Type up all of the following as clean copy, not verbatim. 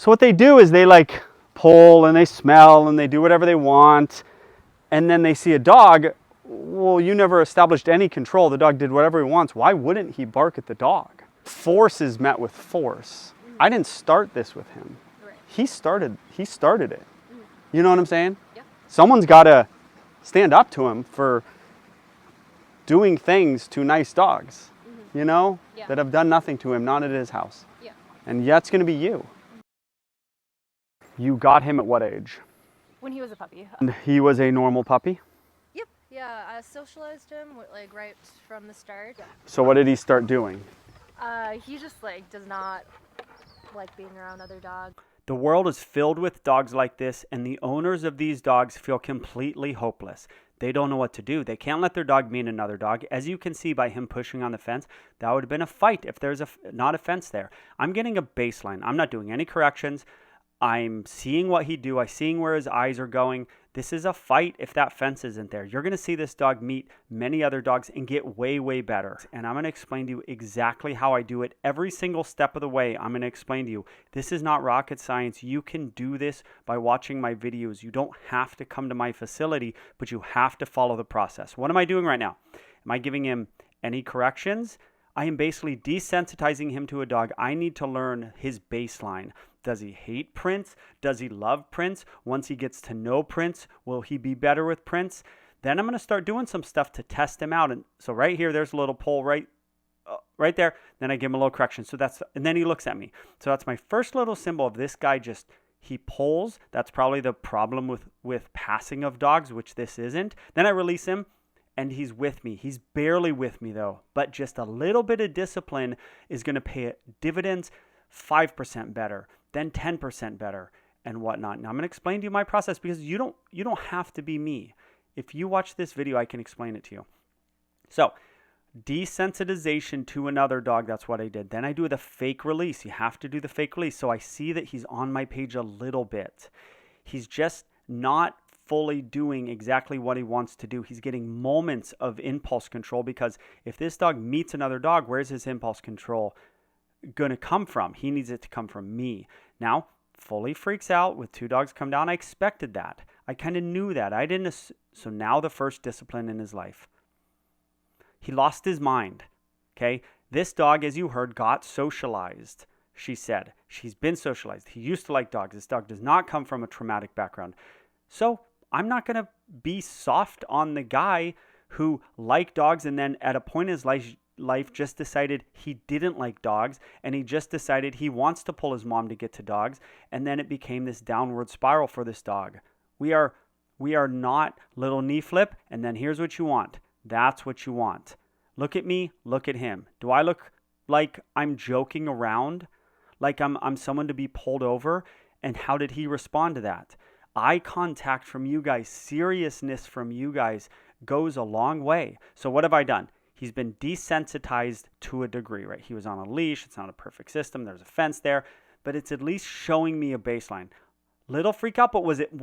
So what they do is they like pull and they smell and they do whatever they want, and then they see a dog. Well, you never established any control. The dog did whatever he wants. Why wouldn't he bark at the dog? Force is met with force. I didn't start this with him. Right. He started it. You know what I'm saying? Yeah. Someone's got to stand up to him for doing things to nice dogs, you know, Yeah. that have done nothing to him, not at his house. Yeah. And yeah, it's going to be you. You got him at what age? When he was a puppy. And he was a normal puppy? Yep. Yeah, I socialized him like right from the start. Yeah. So what did he start doing? He just like does not like being around other dogs. The world is filled with dogs like this, and the owners of these dogs feel completely hopeless. They don't know what to do. They can't let their dog meet another dog. As you can see by him pushing on the fence, that would have been a fight if there's not a fence there. I'm getting a baseline. I'm not doing any corrections. I'm seeing what he do. I'm seeing where his eyes are going. This is a fight if that fence isn't there. You're going to see this dog meet many other dogs and get way, way better. And I'm going to explain to you exactly how I do it. Every single step of the way, I'm going to explain to you. This is not rocket science. You can do this by watching my videos. You don't have to come to my facility, but you have to follow the process. What am I doing right now? Am I giving him any corrections? I am basically desensitizing him to a dog. I need to learn his baseline. Does he hate Prince? Does he love Prince? Once he gets to know Prince, will he be better with Prince? Then I'm going to start doing some stuff to test him out. And so right here, there's a little pull right there. Then I give him a little correction. And then he looks at me. So that's my first little symbol of this guy he pulls. That's probably the problem with passing of dogs, which this isn't. Then I release him. And he's with me. He's barely with me though. But just a little bit of discipline is going to pay dividends 5% better, then 10% better, and whatnot. Now I'm going to explain to you my process because you don't have to be me. If you watch this video, I can explain it to you. So desensitization to another dog, that's what I did. Then I do the fake release. You have to do the fake release. So I see that he's on my page a little bit. He's just not fully doing exactly what he wants to do. He's getting moments of impulse control because if this dog meets another dog, where's his impulse control going to come from? He needs it to come from me. Now, fully freaks out with 2 dogs come down. I expected that. I kind of knew that. I didn't. So now the first discipline in his life. He lost his mind. Okay. This dog, as you heard, got socialized. She said she's been socialized. He used to like dogs. This dog does not come from a traumatic background. So I'm not going to be soft on the guy who liked dogs and then at a point in his life just decided he didn't like dogs and he just decided he wants to pull his mom to get to dogs, and then it became this downward spiral for this dog. We are not little knee flip and then here's what you want. That's what you want. Look at me, look at him. Do I look like I'm joking around? Like I'm someone to be pulled over? And how did he respond to that? Eye contact from you guys, seriousness from you guys goes a long way. So what have I done? He's been desensitized to a degree, right? He was on a leash. It's not a perfect system. There's a fence there, but it's at least showing me a baseline. Little freak out, but it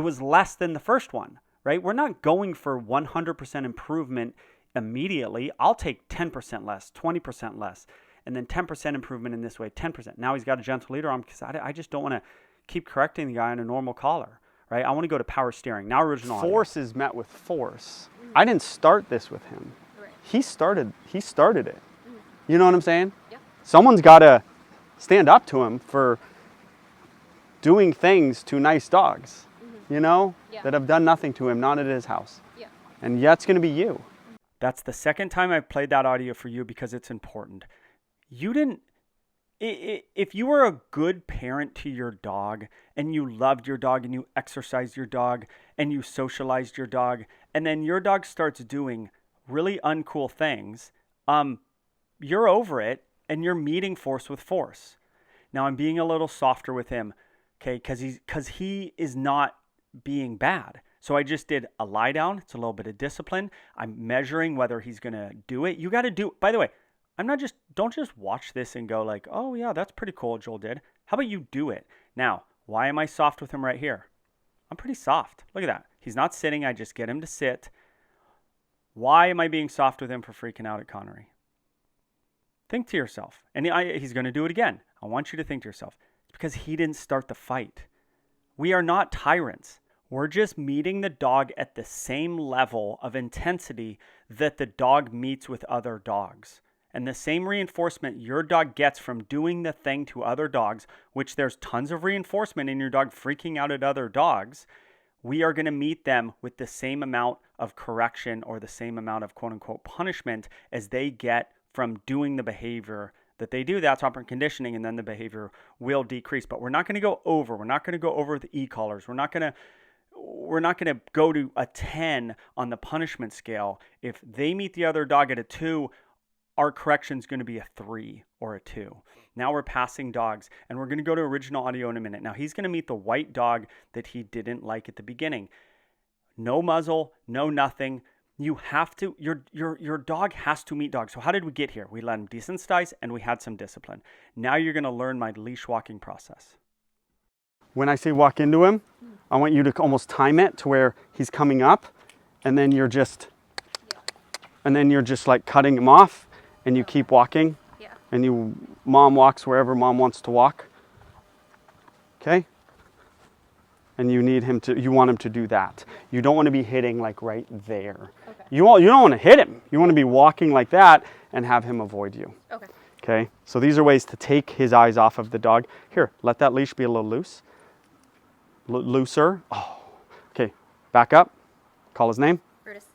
was less than the first one, right? We're not going for 100% improvement immediately. I'll take 10% less, 20% less, and then 10% improvement in this way, 10%. Now he's got a gentle leader on because I just don't want to keep correcting the guy on a normal collar, right? I want to go to power steering. Now original audio. Force is met with force. I didn't start this with him. Right. He started it. You know what I'm saying? Yeah. Someone's got to stand up to him for doing things to nice dogs, you know, that have done nothing to him, not at his house. Yeah. And yeah, it's going to be you. That's the second time I've played that audio for you because it's important. If you were a good parent to your dog and you loved your dog and you exercised your dog and you socialized your dog and then your dog starts doing really uncool things, you're over it and you're meeting force with force. Now I'm being a little softer with him, okay, because he is not being bad. So I just did a lie down. It's a little bit of discipline. I'm measuring whether he's going to do it. You got to do, by the way, don't just watch this and go like, oh yeah, that's pretty cool what Joel did. How about you do it? Now, why am I soft with him right here? I'm pretty soft. Look at that. He's not sitting. I just get him to sit. Why am I being soft with him for freaking out at Connery? Think to yourself, and he's going to do it again. I want you to think to yourself, it's because he didn't start the fight. We are not tyrants. We're just meeting the dog at the same level of intensity that the dog meets with other dogs. And the same reinforcement your dog gets from doing the thing to other dogs, which there's tons of reinforcement in your dog freaking out at other dogs, we are going to meet them with the same amount of correction or the same amount of quote unquote punishment as they get from doing the behavior that they do. That's operant conditioning, and then the behavior will decrease. But we're not going to go over. We're not going to go over the e-collars. We're not going to go to a 10 on the punishment scale. If they meet the other dog at a 2, our correction is going to be a 3 or a 2. Now we're passing dogs, and we're going to go to original audio in a minute. Now he's going to meet the white dog that he didn't like at the beginning. No muzzle, no nothing. You have to, your dog has to meet dogs. So how did we get here? We let him desensitize and we had some discipline. Now you're going to learn my leash walking process. When I say walk into him, I want you to almost time it to where he's coming up, and then you're just like cutting him off, and you keep walking. Yeah. And mom walks wherever mom wants to walk. Okay? And you want him to do that. You don't want to be hitting like right there. Okay. You don't want to hit him. You want to be walking like that and have him avoid you. Okay. Okay? So these are ways to take his eyes off of the dog. Here, let that leash be a little loose. Looser. Oh. Okay. Back up. Call his name. Brutus.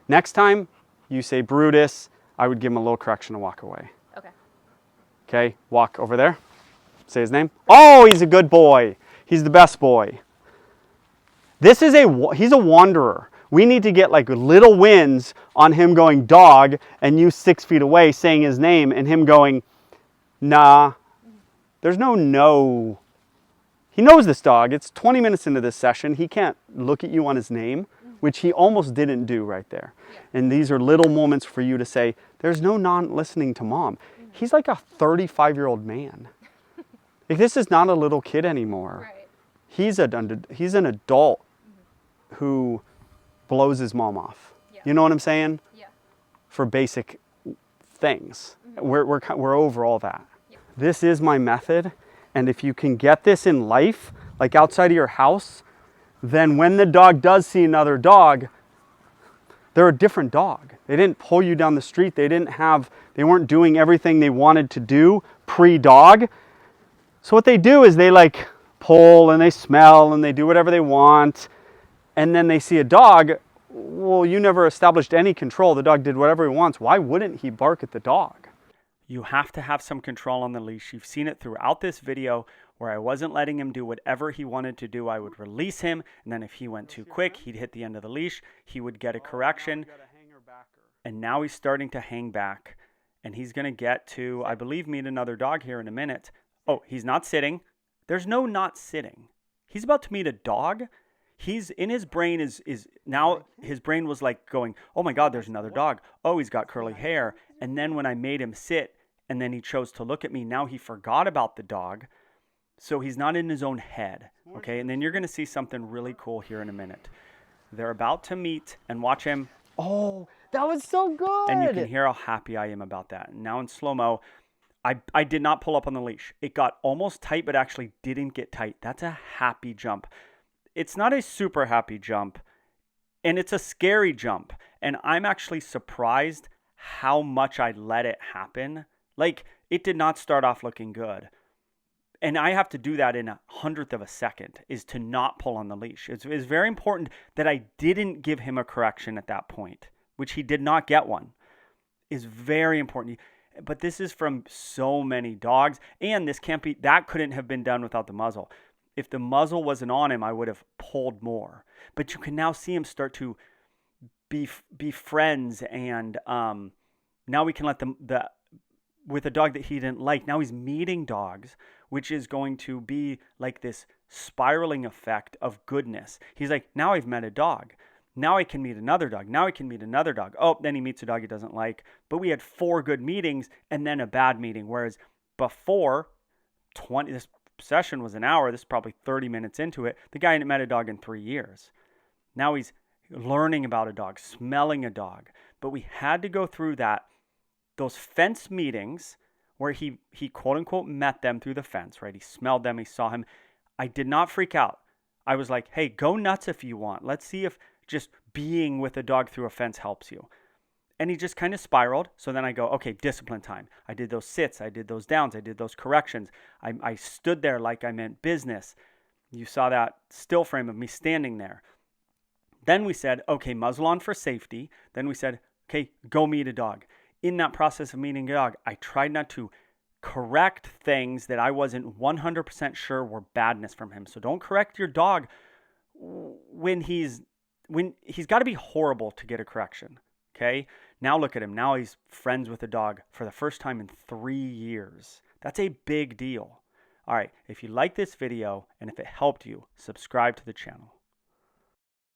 Next time you say Brutus, I would give him a little correction to walk away. Okay. Okay? Walk over there. Say his name. Oh, he's a good boy. He's the best boy. He's a wanderer. We need to get like little wins on him going dog and you 6 feet away saying his name and him going, nah. There's no. He knows this dog. It's 20 minutes into this session. He can't look at you on his name, which he almost didn't do right there. Yeah. And these are little moments for you to say, there's no non-listening to mom. He's like a 35-year-old man. Like, this is not a little kid anymore. Right. He's an adult who blows his mom off. Yeah. You know what I'm saying? Yeah. For basic things. We're over all that. Yeah. This is my method. And if you can get this in life, like outside of your house, then when the dog does see another dog, they're a different dog. They didn't pull you down the street. They weren't doing everything they wanted to do pre-dog. So what they do is they like pull and they smell and they do whatever they want. And then they see a dog. Well, you never established any control. The dog did whatever he wants. Why wouldn't he bark at the dog? You have to have some control on the leash. You've seen it throughout this video where I wasn't letting him do whatever he wanted to do. I would release him, and then if he went too quick, he'd hit the end of the leash. He would get a correction. And now he's starting to hang back. And he's going to get to, I believe, meet another dog here in a minute. Oh, he's not sitting. There's no not sitting. He's about to meet a dog. He's in his brain is now his brain was like going, oh my God, there's another dog. Oh, he's got curly hair. And then when I made him sit and then he chose to look at me, now he forgot about the dog. So he's not in his own head. Okay. And then you're going to see something really cool here in a minute. They're about to meet and watch him. Oh, that was so good. And you can hear how happy I am about that. And now in slow-mo, I did not pull up on the leash. It got almost tight, but actually didn't get tight. That's a happy jump. It's not a super happy jump, and it's a scary jump. And I'm actually surprised how much I let it happen. Like, it did not start off looking good. And I have to do that in 1/100th of a second, is to not pull on the leash. It's very important that I didn't give him a correction at that point, which he did not get one. Is very important. But this is from so many dogs, and that couldn't have been done without the muzzle. If the muzzle wasn't on him, I would have pulled more. But you can now see him start to be friends, and now we can let with a dog that he didn't like. Now he's meeting dogs, which is going to be like this spiraling effect of goodness. He's like, now I've met a dog. Now I can meet another dog. Now I can meet another dog. Oh, then he meets a dog he doesn't like. But we had 4 good meetings and then a bad meeting. Whereas before, this session was an hour. This is probably 30 minutes into it. The guy hadn't met a dog in 3 years. Now he's learning about a dog, smelling a dog. But we had to go through those fence meetings where he quote unquote met them through the fence, right? He smelled them, he saw him. I did not freak out. I was like, hey, go nuts if you want. Let's see if just being with a dog through a fence helps you. And he just kind of spiraled. So then I go, okay, discipline time. I did those sits, I did those downs, I did those corrections. I stood there like I meant business. You saw that still frame of me standing there. Then we said, okay, muzzle on for safety. Then we said, okay, go meet a dog. In that process of meeting a dog, I tried not to correct things that I wasn't 100% sure were badness from him. So don't correct your dog when he's got to be horrible to get a correction. Okay? Now look at him. Now he's friends with a dog for the first time in 3 years. That's a big deal. All right, if you like this video and if it helped you, subscribe to the channel.